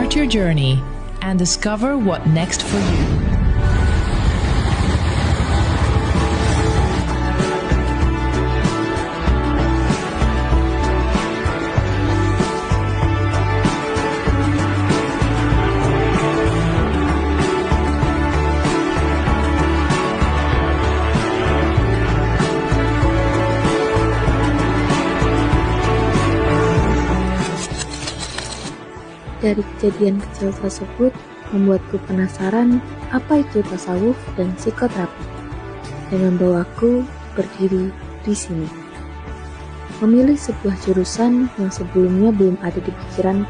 Start your journey and discover what next for you. Dari kejadian kecil tersebut membuatku penasaran apa itu tasawuf dan psikoterapi, dan membawaku berdiri di sini. Memilih sebuah jurusan yang sebelumnya belum ada di pikiranku.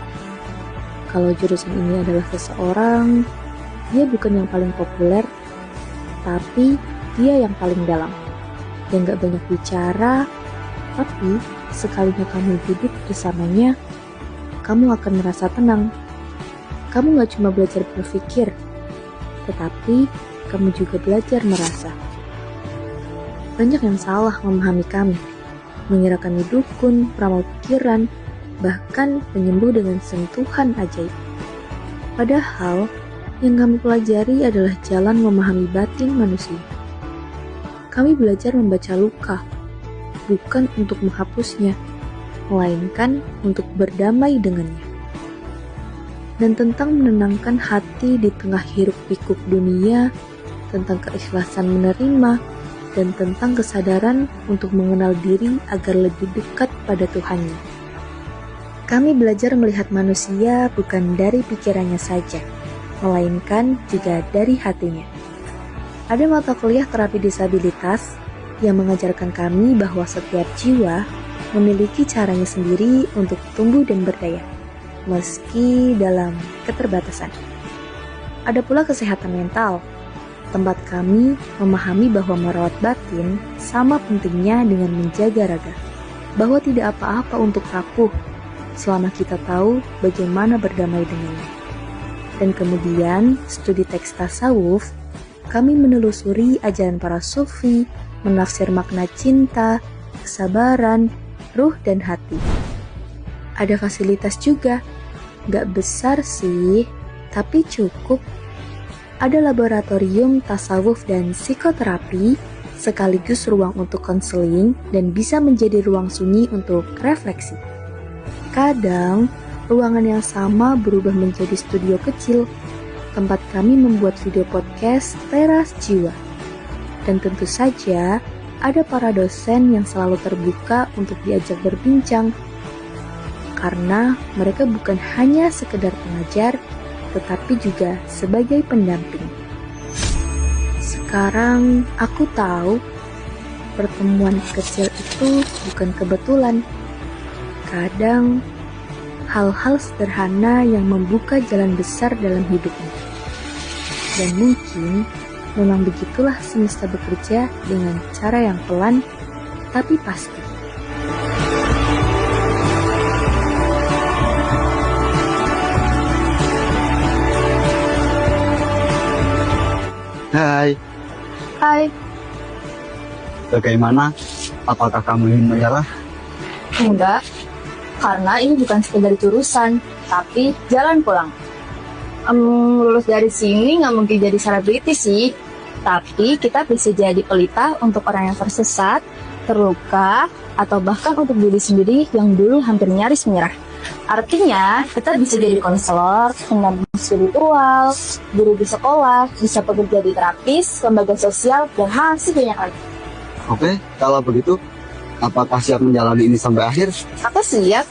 Kalau jurusan ini adalah seseorang, dia bukan yang paling populer, tapi dia yang paling dalam. Yang gak banyak bicara, tapi sekalinya kamu duduk bersamanya, kamu akan merasa tenang. Kamu gak cuma belajar berpikir, tetapi kamu juga belajar merasa. Banyak yang salah memahami kami, mengira kami dukun, peramal pikiran, bahkan penyembuh dengan sentuhan ajaib. Padahal, yang kami pelajari adalah jalan memahami batin manusia. Kami belajar membaca luka, bukan untuk menghapusnya, melainkan untuk berdamai dengannya. Dan tentang menenangkan hati di tengah hiruk-pikuk dunia, tentang keikhlasan menerima, dan tentang kesadaran untuk mengenal diri agar lebih dekat pada Tuhannya. Kami belajar melihat manusia bukan dari pikirannya saja, melainkan juga dari hatinya. Ada mata kuliah terapi disabilitas yang mengajarkan kami bahwa setiap jiwa memiliki caranya sendiri untuk tumbuh dan berdaya, meski dalam keterbatasan. Ada pula kesehatan mental, tempat kami memahami bahwa merawat batin sama pentingnya dengan menjaga raga, bahwa tidak apa-apa untuk rapuh selama kita tahu bagaimana berdamai dengannya. Dan kemudian, studi teks tasawuf, kami menelusuri ajaran para sufi, menafsir makna cinta, kesabaran, ruh dan hati. Ada fasilitas juga, gak besar sih, tapi cukup. Ada laboratorium tasawuf dan psikoterapi, sekaligus ruang untuk konseling dan bisa menjadi ruang sunyi untuk refleksi. Kadang, ruangan yang sama berubah menjadi studio kecil, tempat kami membuat video podcast Teras Jiwa. Dan tentu saja, ada para dosen yang selalu terbuka untuk diajak berbincang, karena mereka bukan hanya sekedar pengajar, tetapi juga sebagai pendamping. Sekarang aku tahu, pertemuan kecil itu bukan kebetulan. Kadang, hal-hal sederhana yang membuka jalan besar dalam hidupmu. Dan mungkin memang begitulah semesta bekerja dengan cara yang pelan, tapi pasti. Hai. Hai. Bagaimana? Apakah kamu ingin menyerah? Enggak, karena ini bukan sekedar jurusan, tapi jalan pulang. Lulus dari sini nggak mungkin jadi selebritis sih, tapi kita bisa jadi pelita untuk orang yang tersesat, terluka, atau bahkan untuk diri sendiri yang dulu hampir nyaris menyerah. Artinya, kita bisa jadi konselor, pendamping spiritual, guru di sekolah, bisa bekerja di terapis, lembaga sosial, dan masih banyak lagi. Oke, kalau begitu, apakah siap menjalani ini sampai akhir? Aku siap,